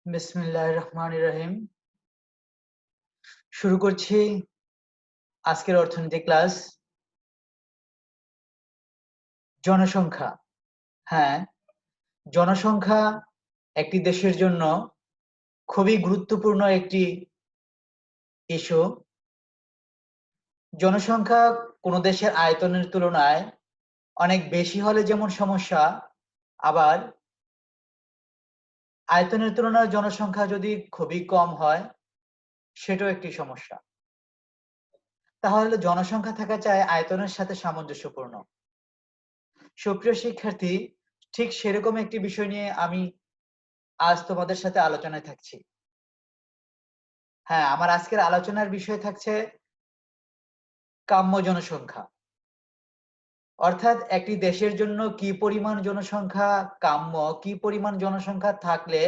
বিসমিল্লাহির রহমানির রহিম। শুরু করছি আজকের অর্থনীতি ক্লাস। জনসংখ্যা। হ্যাঁ, জনসংখ্যা একটি দেশের জন্য খুবই গুরুত্বপূর্ণ একটি ইস্যু। জনসংখ্যা কোনো দেশের আয়তনের তুলনায় অনেক বেশি হলে যেমন সমস্যা, আবার আয়তনের তুলনায় জনসংখ্যা যদি খুবই কম হয় সেটাও একটি সমস্যা। তাহলে জনসংখ্যা থাকা চাই আয়তনের সাথে সামঞ্জস্যপূর্ণ। সুপ্রিয় শিক্ষার্থী, ঠিক সেরকম একটি বিষয় নিয়ে আমি আজ তোমাদের সাথে আলোচনায় থাকছি। হ্যাঁ, আমার আজকের আলোচনার বিষয় থাকছে কাম্য জনসংখ্যা। অর্থাৎ একটি দেশের জন্য কি পরিমাণ জনসংখ্যা কাম্য, কি পরিমাণ জনসংখ্যা থাকলে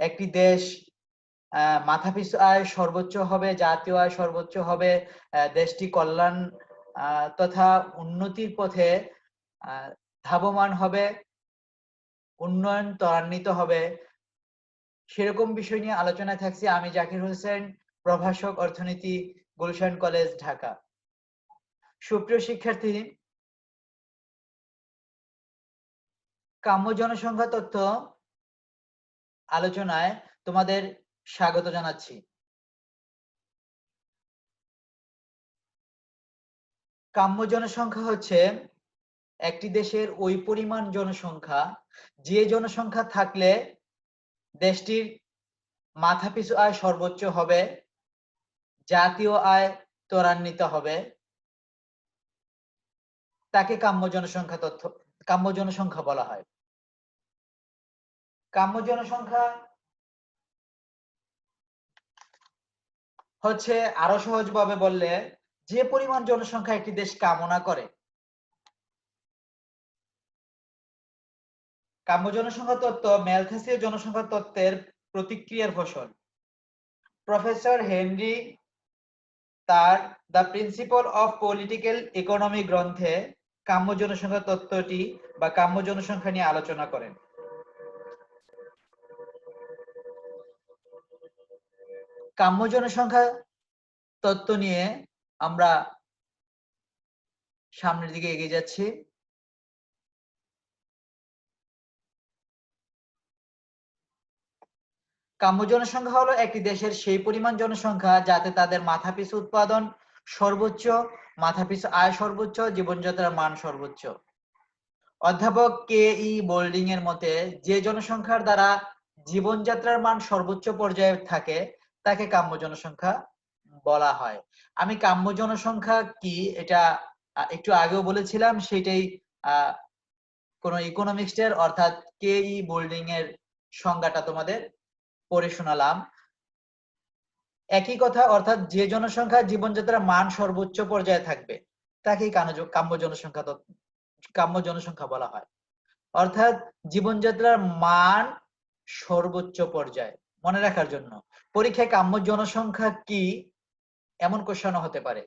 একটি দেশ মাথাপিছু আয় সর্বোচ্চ হবে, জাতীয় আয় সর্বোচ্চ হবে, দেশটি কল্যাণ তথা উন্নতির পথে ধাবমান হবে, উন্নয়ন ত্বরান্বিত হবে। সেরকম বিষয় নিয়ে আলোচনায় থাকছি। আমি জাকির হোসেন, প্রভাষক অর্থনীতি, গুলশান কলেজ, ঢাকা। সুপ্রিয় শিক্ষার্থী, কাম্য জনসংখ্যা তথ্য আলোচনায় তোমাদের স্বাগত জানাচ্ছি। কাম্য জনসংখ্যা হচ্ছে একটি দেশের ওই পরিমাণ জনসংখ্যা যে জনসংখ্যা থাকলে দেশটির মাথাপিছু আয় সর্বোচ্চ হবে, জাতীয় আয় ত্বরান্বিত হবে, তাকে কাম্য জনসংখ্যা বলা হয়। কাম্য জনসংখ্যা হচ্ছে আরো সহজভাবে বললে যে পরিমাণ জনসংখ্যা একটি দেশ কামনা করে। কাম্য জনসংখ্যা তত্ত্ব ম্যালথুসীয় জনসংখ্যা তত্ত্বের প্রতিক্রিয়ার ফসল। প্রফেসর হেনরি তার the principle of political economy গ্রন্থে কাম্য জনসংখ্যা তত্ত্বটি বা কাম্য জনসংখ্যা নিয়ে আলোচনা করেন। কাম্য জনসংখ্যা তত্ত্ব নিয়ে আমরা সামনের দিকে এগিয়ে যাচ্ছি। কাম্য জনসংখ্যা হলো একটি দেশের সেই পরিমাণ জনসংখ্যা যাতে তাদের মাথাপিছু উৎপাদন সর্বোচ্চ, মাথাপিছু আয় সর্বোচ্চ, জীবনযাত্রার মান সর্বোচ্চ। অধ্যাপক কে ই বোল্ডিং এর মতে যে জনসংখ্যার দ্বারা জীবনযাত্রার মান সর্বোচ্চ পর্যায়ে থাকে তাকে কাম্য জনসংখ্যা বলা হয়। আমি কাম্য জনসংখ্যা কি এটা একটু আগেও বলেছিলাম, সেটাই কোন ইকোনমিক্সের অর্থাৎ কে ই বোল্ডিং এর সংজ্ঞাটা তোমাদের পড়ে শোনালাম। একই কথা, অর্থাৎ যে জনসংখ্যা জীবনযাত্রার মান সর্বোচ্চ পর্যায়ে থাকবে তাকেই কাম্য জনসংখ্যা বলা হয়। অর্থাৎ জীবনযাত্রার মান সর্বোচ্চ পর্যায়ে। মনে রাখার জন্য পরীক্ষায় কাম্য জনসংখ্যা কি এমন কোশ্চেনও হতে পারে।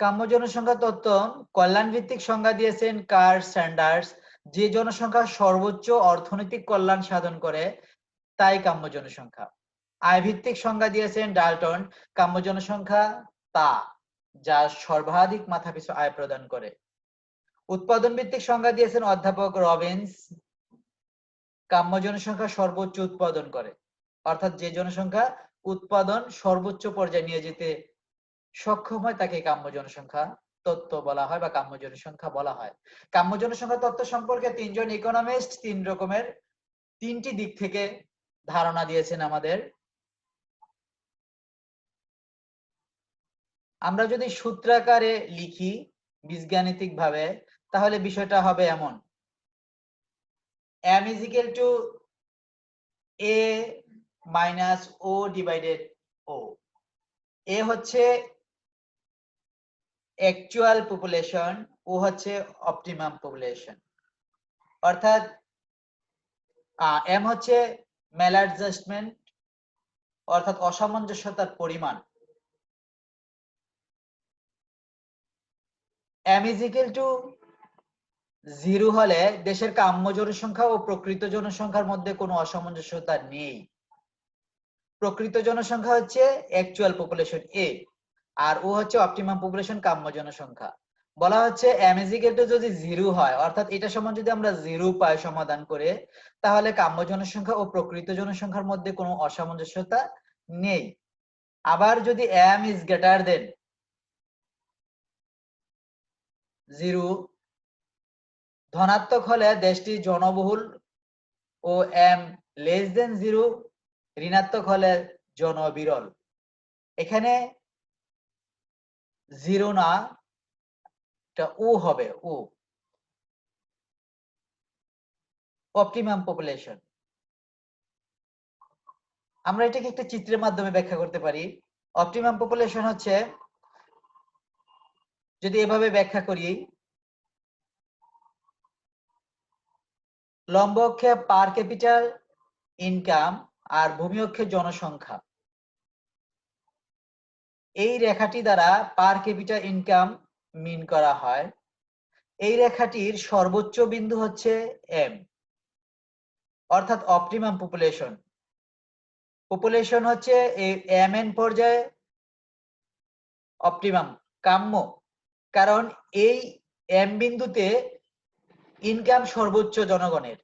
কাম্য জনসংখ্যা তত্ত্ব কল্যাণ ভিত্তিক সংজ্ঞা দিয়েছেন কার্ল স্যান্ডার্স। যে জনসংখ্যা সর্বোচ্চ অর্থনৈতিক কল্যাণ সাধন করে তাই কাম্য জনসংখ্যা। আয় ভিত্তিক সংজ্ঞা দিয়েছেন ডাল্টন। কাম্য জনসংখ্যা তা যা সর্বাধিক মাথাপিছু আয় প্রদান করে। উৎপাদন ভিত্তিক সংজ্ঞা দিয়েছেন অধ্যাপক রবিন্স। কাম্য জনসংখ্যা সর্বোচ্চ উৎপাদন করে, অর্থাৎ যে জনসংখ্যা উৎপাদন সর্বোচ্চ পর্যায়ে নিয়ে যেতে সক্ষম হয় তাকে কাম্য জনসংখ্যা তত্ত্ব বলা হয় বা কাম্য জনসংখ্যা বলা হয়। কাম্য জনসংখ্যা তত্ত্ব সম্পর্কে তিনজন ইকোনমিস্ট তিনটি দিক থেকে ধারণা দিয়েছেন আমাদের। আমরা যদি সূত্রাকারে লিখি বীজগাণিতিক ভাবে তাহলে বিষয়টা হবে এমন: m is equal to a minus o divided o. a হচ্ছে অ্যাকচুয়াল পপুলেশন, ও হচ্ছে অপটিমাম পপুলেশন। অর্থাৎ m হচ্ছে ম্যালঅ্যাডজাস্টমেন্ট অর্থাৎ অসামঞ্জস্যতার পরিমাণ। m is equal to zero হলে দেশের কাম্য জনসংখ্যা ও প্রকৃত জনসংখ্যার মধ্যে কোনো অসামঞ্জস্যতা নেই। প্রকৃত জনসংখ্যা হচ্ছে অ্যাকচুয়াল পপুলেশন এ, আর ও হচ্ছে অপটিমাম পপুলেশন কাম্য জনসংখ্যা। বলা হচ্ছে m = যদি জিরো হয়, অর্থাৎ এটা সমান যদি আমরা জিরো পাই সমাধান করে, তাহলে কাম্য জনসংখ্যা ও প্রকৃত জনসংখ্যার মধ্যে কোনো অসামঞ্জস্যতা নেই। আবার যদি m is greater than 0, ধনাত্মক হলে দেশটি জনবহুল ও m less than 0, ঋণাত্মক হলে জনবিরল। এখানে জিরো না, এটা ও হবে, ও অপটিমাম পপুলেশন। আমরা এটাকে একটা চিত্রের মাধ্যমে ব্যাখ্যা করতে পারি। অপটিমাম পপুলেশন হচ্ছে, যদি এভাবে ব্যাখ্যা করি, লম্ব অক্ষে পার ক্যাপিটাল ইনকাম আর ভূমি অক্ষে জনসংখ্যা, এই রেখাটি দ্বারা পার ক্যাপিটাল ইনকাম মিন করা হয়। এই রেখাটির সর্বোচ্চ বিন্দু হচ্ছে এম, অর্থাৎ অপটিমাম পপুলেশন। পপুলেশন হচ্ছে এই এম এন পর্যায়ে অপটিমাম কাম্য, কারণ এই এম বিন্দুতে ইনকাম সর্বোচ্চ জনগণের,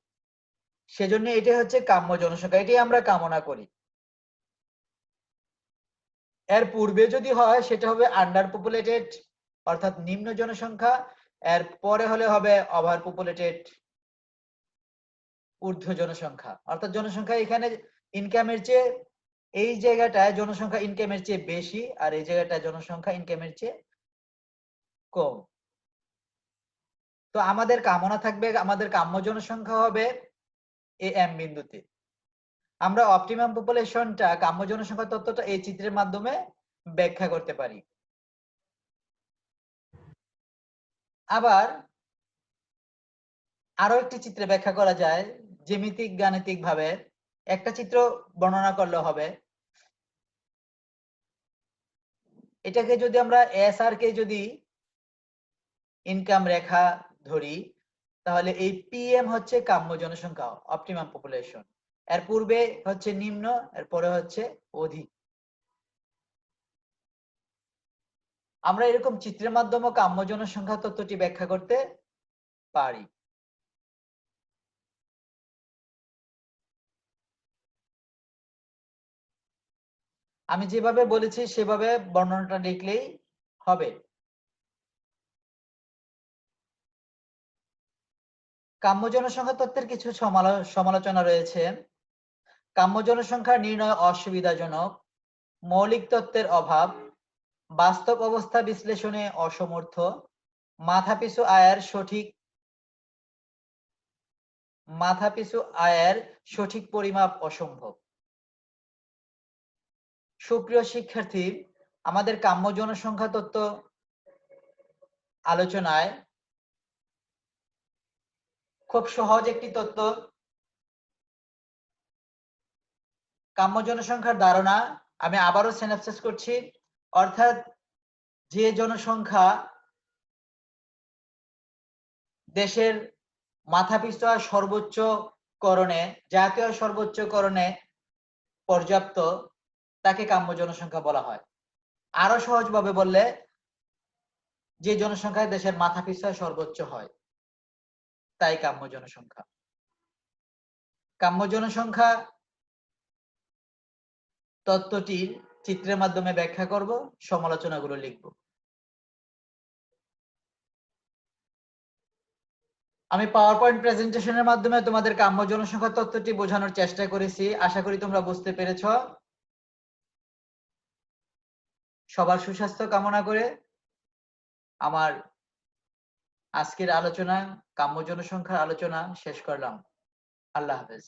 সেজন্য এটা হচ্ছে কাম্য জনসংখ্যা, এটাই আমরা কামনা করি। এর পূর্বে যদি হয় সেটা হবে আন্ডার পপুলেটেড, অর্থাৎ নিম্ন জনসংখ্যা। এর পরে হলে হবে ওভার পপুলেটেড, ঊর্ধ্ব জনসংখ্যা। অর্থাৎ জনসংখ্যা এখানে ইনকামের চেয়ে, এই জায়গাটায় জনসংখ্যা ইনকামের চেয়ে বেশি, আর এই জায়গাটায় জনসংখ্যা ইনকামের চেয়ে কম। তো আমাদের কামনা থাকবে, আমাদের কাম্য জনসংখ্যা হবে এই এম বিন্দুতে। আমরা অপটিমাম পপুলেশনটা, কাম্য জনসংখ্যা তত্ত্বটা এই চিত্রের মাধ্যমে ব্যাখ্যা করতে পারি। আবার আরো একটি চিত্রে ব্যাখ্যা করা যায়, জ্যামিতিক গাণিতিক ভাবে। একটা চিত্র বর্ণনা করলে হবে। এটাকে যদি আমরা এস আর কে যদি ইনকাম রেখা ধরি, তাহলে এই পিএম হচ্ছে কাম্য জনসংখ্যা, অপটিমাম পপুলেশন। এর পূর্বে হচ্ছে নিম্ন, এর পরে হচ্ছে অধিক। আমরা এরকম চিত্রের মাধ্যমে কাম্য জনসংখ্যা তত্ত্বটি ব্যাখ্যা করতে পারি। আমি যেভাবে বলেছি সেভাবে বর্ণনাটা লিখলেই হবে। কাম্য জনসংখ্যা তত্ত্বের কিছু সমালোচনা রয়েছে। কাম্য জনসংখ্যা নির্ণয় অসুবিধাজনক, মৌলিক তত্ত্বের অভাব, বাস্তব অবস্থা বিশ্লেষণে অসমর্থ, মাথাপিছু আয়ের সঠিক পরিমাপ অসম্ভব। সুপ্রিয় শিক্ষার্থী, আমাদের কাম্য জনসংখ্যা তত্ত্ব আলোচনায় খুব সহজ একটি তত্ত্ব, কাম্য জনসংখ্যার ধারণা। আমি আবারও সিনপসিস করছি, অর্থাৎ যে জনসংখ্যা দেশের মাথাপিছু আয় সর্বোচ্চ করণে, জাতীয় সর্বোচ্চ করণে পর্যাপ্ত, তাকে কাম্য জনসংখ্যা বলা হয়। আরো সহজভাবে বললে, যে জনসংখ্যায় দেশের মাথাপিছু আয় সর্বোচ্চ হয়, তাই কাম্য জনসংখ্যা। কাম্য জনসংখ্যা তত্ত্বটির চিত্রের মাধ্যমে ব্যাখ্যা করব, সমালোচনাগুলো লিখব। আমি পাওয়ার পয়েন্ট প্রেজেন্টেশনের মাধ্যমে তোমাদের কাম্য জনসংখ্যা তত্ত্বটি বোঝানোর চেষ্টা করেছি, আশা করি তোমরা বুঝতে পেরেছ। সবার সুস্বাস্থ্য কামনা করে আমার আজকের আলোচনা, কাম্য জনসংখ্যার আলোচনা শেষ করলাম। আল্লাহ হাফেজ।